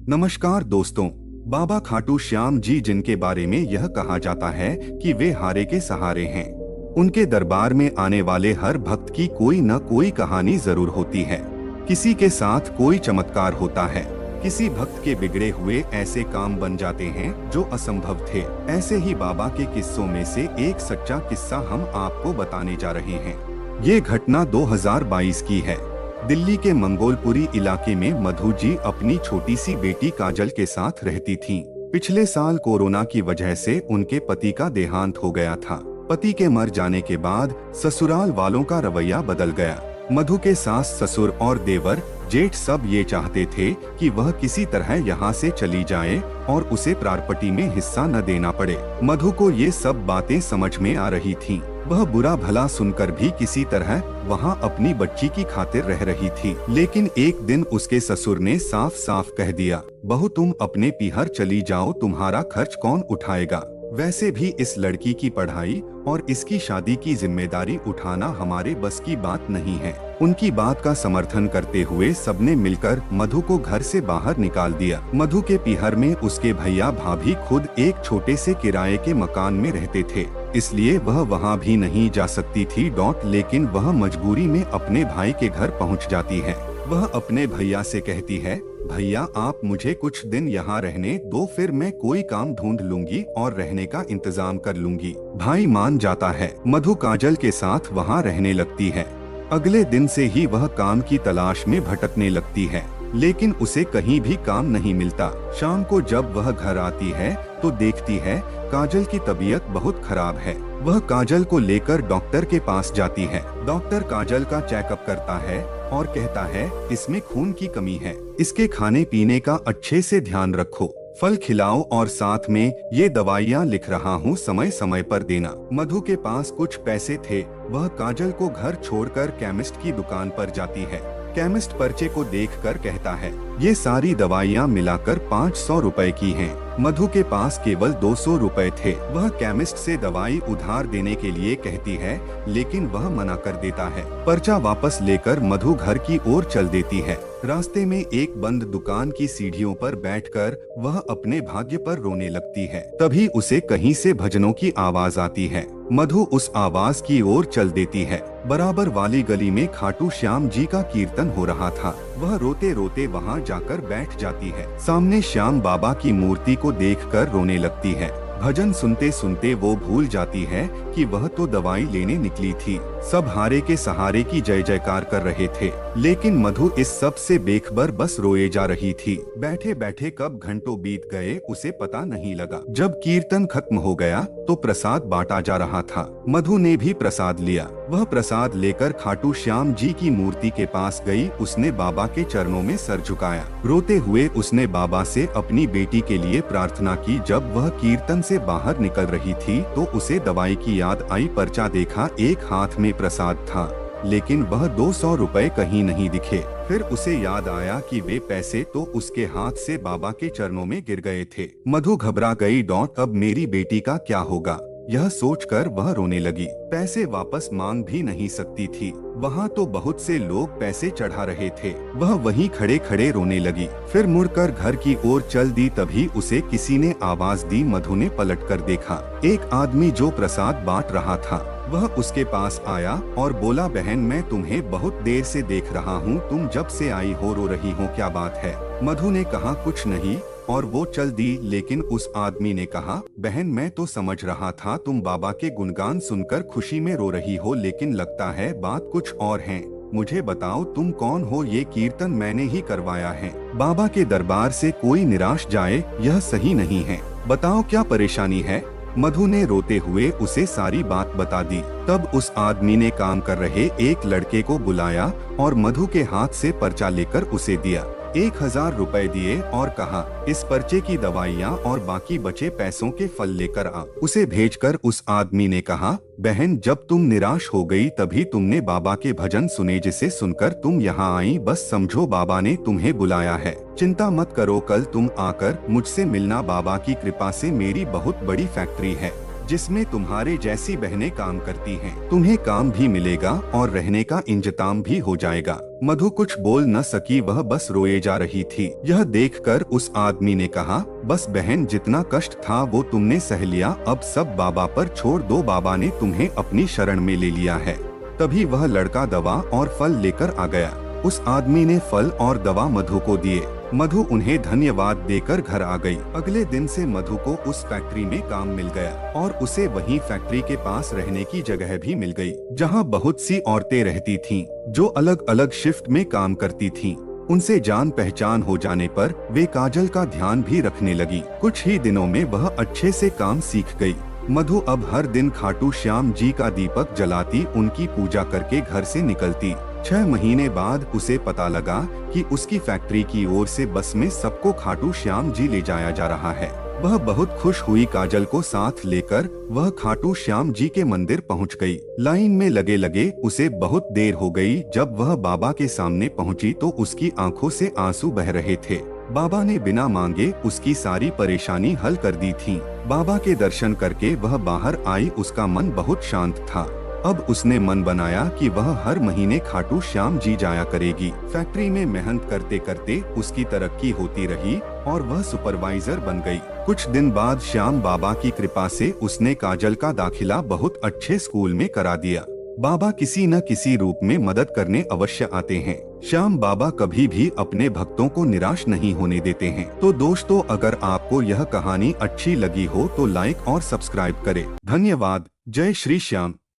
नमस्कार दोस्तों। बाबा खाटू श्याम जी जिनके बारे में यह कहा जाता है कि वे हारे के सहारे हैं, उनके दरबार में आने वाले हर भक्त की कोई न कोई कहानी जरूर होती है। किसी के साथ कोई चमत्कार होता है, किसी भक्त के बिगड़े हुए ऐसे काम बन जाते हैं जो असंभव थे। ऐसे ही बाबा के किस्सों में से एक सच्चा किस्सा हम आपको बताने जा रहे हैं। ये घटना 2022 की है। दिल्ली के मंगोलपुरी इलाके में मधु जी अपनी छोटी सी बेटी काजल के साथ रहती थीं। पिछले साल कोरोना की वजह से उनके पति का देहांत हो गया था। पति के मर जाने के बाद ससुराल वालों का रवैया बदल गया। मधु के सास ससुर और देवर जेठ सब ये चाहते थे कि वह किसी तरह यहाँ से चली जाए और उसे प्रॉपर्टी में हिस्सा न देना पड़े। मधु को ये सब बातें समझ में आ रही थीं। वह बुरा भला सुनकर भी किसी तरह वहाँ अपनी बच्ची की खातिर रह रही थी। लेकिन एक दिन उसके ससुर ने साफ साफ कह दिया, बहू तुम अपने पीहर चली जाओ, तुम्हारा खर्च कौन उठाएगा? वैसे भी इस लड़की की पढ़ाई और इसकी शादी की जिम्मेदारी उठाना हमारे बस की बात नहीं है। उनकी बात का समर्थन करते हुए सबने मिलकर मधु को घर से बाहर निकाल दिया। मधु के पीहर में उसके भैया भाभी खुद एक छोटे से किराए के मकान में रहते थे, इसलिए वह वहां भी नहीं जा सकती थी। लेकिन वह मजबूरी में अपने भाई के घर पहुंच जाती है। वह अपने भैया से कहती है, भैया आप मुझे कुछ दिन यहाँ रहने दो, फिर मैं कोई काम ढूंढ लूंगी और रहने का इंतजाम कर लूंगी। भाई मान जाता है। मधु काजल के साथ वहाँ रहने लगती है। अगले दिन से ही वह काम की तलाश में भटकने लगती है, लेकिन उसे कहीं भी काम नहीं मिलता। शाम को जब वह घर आती है तो देखती है काजल की तबीयत बहुत खराब है। वह काजल को लेकर डॉक्टर के पास जाती है। डॉक्टर काजल का चेकअप करता है और कहता है इसमें खून की कमी है, इसके खाने पीने का अच्छे से ध्यान रखो, फल खिलाओ और साथ में ये दवाइयाँ लिख रहा हूँ समय समय पर देना। मधु के पास कुछ पैसे थे। वह काजल को घर छोड़कर केमिस्ट की दुकान पर जाती है। केमिस्ट पर्चे को देखकर कहता है, ये सारी दवाइयाँ मिलाकर 500 रुपए की हैं। मधु के पास केवल 200 रुपए थे। वह केमिस्ट से दवाई उधार देने के लिए कहती है, लेकिन वह मना कर देता है। पर्चा वापस लेकर मधु घर की ओर चल देती है। रास्ते में एक बंद दुकान की सीढ़ियों पर बैठकर वह अपने भाग्य पर रोने लगती है। तभी उसे कहीं से भजनों की आवाज आती है। मधु उस आवाज की ओर चल देती है। बराबर वाली गली में खाटू श्याम जी का कीर्तन हो रहा था। वह रोते रोते वहां जाकर बैठ जाती है। सामने श्याम बाबा की मूर्ति को देखकर रोने लगती है। भजन सुनते सुनते वो भूल जाती है कि वह तो दवाई लेने निकली थी। सब हारे के सहारे की जय जयकार कर रहे थे, लेकिन मधु इस सब से बेखबर बस रोए जा रही थी। बैठे बैठे कब घंटों बीत गए उसे पता नहीं लगा। जब कीर्तन खत्म हो गया तो प्रसाद बांटा जा रहा था। मधु ने भी प्रसाद लिया। वह प्रसाद लेकर खाटू श्याम जी की मूर्ति के पास गई। उसने बाबा के चरणों में सर झुकाया। रोते हुए उसने बाबा से अपनी बेटी के लिए प्रार्थना की। जब वह कीर्तन से बाहर निकल रही थी तो उसे दवाई की याद आई। पर्चा देखा, एक हाथ में प्रसाद था, लेकिन वह 200 रुपए कहीं नहीं दिखे। फिर उसे याद आया कि वे पैसे तो उसके हाथ से बाबा के चरणों में गिर गए थे। मधु घबरा गई। अब मेरी बेटी का क्या होगा, यह सोचकर वह रोने लगी। पैसे वापस मांग भी नहीं सकती थी। वहाँ तो बहुत से लोग पैसे चढ़ा रहे थे। वह वहीं खड़े खड़े रोने लगी। फिर मुड़कर घर की ओर चल दी। तभी उसे किसी ने आवाज दी। मधु ने पलटकर देखा। एक आदमी जो प्रसाद बांट रहा था वह उसके पास आया और बोला, बहन मैं तुम्हें बहुत देर से देख रहा हूँ, तुम जब से आई हो रो रही हो, क्या बात है? मधु ने कहा, कुछ नहीं, और वो चल दी। लेकिन उस आदमी ने कहा, बहन मैं तो समझ रहा था तुम बाबा के गुणगान सुनकर खुशी में रो रही हो, लेकिन लगता है बात कुछ और है। मुझे बताओ तुम कौन हो? ये कीर्तन मैंने ही करवाया है। बाबा के दरबार से कोई निराश जाए यह सही नहीं है। बताओ क्या परेशानी है? मधु ने रोते हुए उसे सारी बात बता दी। तब उस आदमी ने काम कर रहे एक लड़के को बुलाया और मधु के हाथ से पर्चा लेकर उसे दिया। 1000 रुपए दिए और कहा, इस पर्चे की दवाइयाँ और बाकी बचे पैसों के फल लेकर आ। उसे भेजकर उस आदमी ने कहा, बहन जब तुम निराश हो गई तभी तुमने बाबा के भजन सुने, जिसे सुनकर तुम यहाँ आई। बस समझो बाबा ने तुम्हें बुलाया है। चिंता मत करो, कल तुम आकर मुझसे मिलना। बाबा की कृपा से मेरी बहुत बड़ी फैक्ट्री है, जिसमें तुम्हारे जैसी बहनें काम करती हैं। तुम्हें काम भी मिलेगा और रहने का इंतजाम भी हो जाएगा। मधु कुछ बोल न सकी, वह बस रोए जा रही थी। यह देखकर उस आदमी ने कहा, बस बहन, जितना कष्ट था वो तुमने सह लिया, अब सब बाबा पर छोड़ दो, बाबा ने तुम्हें अपनी शरण में ले लिया है। तभी वह लड़का दवा और फल लेकर आ गया। उस आदमी ने फल और दवा मधु को दिए। मधु उन्हें धन्यवाद देकर घर आ गई। अगले दिन से मधु को उस फैक्ट्री में काम मिल गया और उसे वहीं फैक्ट्री के पास रहने की जगह भी मिल गई, जहां बहुत सी औरतें रहती थीं, जो अलग अलग शिफ्ट में काम करती थीं। उनसे जान पहचान हो जाने पर वे काजल का ध्यान भी रखने लगी। कुछ ही दिनों में वह अच्छे से काम सीख गई। मधु अब हर दिन खाटू श्याम जी का दीपक जलाती, उनकी पूजा करके घर से निकलती। 6 महीने बाद उसे पता लगा कि उसकी फैक्ट्री की ओर से बस में सबको खाटू श्याम जी ले जाया जा रहा है। वह बहुत खुश हुई। काजल को साथ लेकर वह खाटू श्याम जी के मंदिर पहुंच गई। लाइन में लगे लगे उसे बहुत देर हो गई। जब वह बाबा के सामने पहुंची तो उसकी आंखों से आंसू बह रहे थे। बाबा ने बिना मांगे उसकी सारी परेशानी हल कर दी थी। बाबा के दर्शन करके वह बाहर आई। उसका मन बहुत शांत था। अब उसने मन बनाया कि वह हर महीने खाटू श्याम जी जाया करेगी। फैक्ट्री में मेहनत करते करते उसकी तरक्की होती रही और वह सुपरवाइजर बन गई। कुछ दिन बाद श्याम बाबा की कृपा से उसने काजल का दाखिला बहुत अच्छे स्कूल में करा दिया। बाबा किसी न किसी रूप में मदद करने अवश्य आते हैं। श्याम बाबा कभी भी अपने भक्तों को निराश नहीं होने देते हैं। तो दोस्तों, अगर आपको यह कहानी अच्छी लगी हो तो लाइक और सब्सक्राइब करें। धन्यवाद। जय श्री श्याम।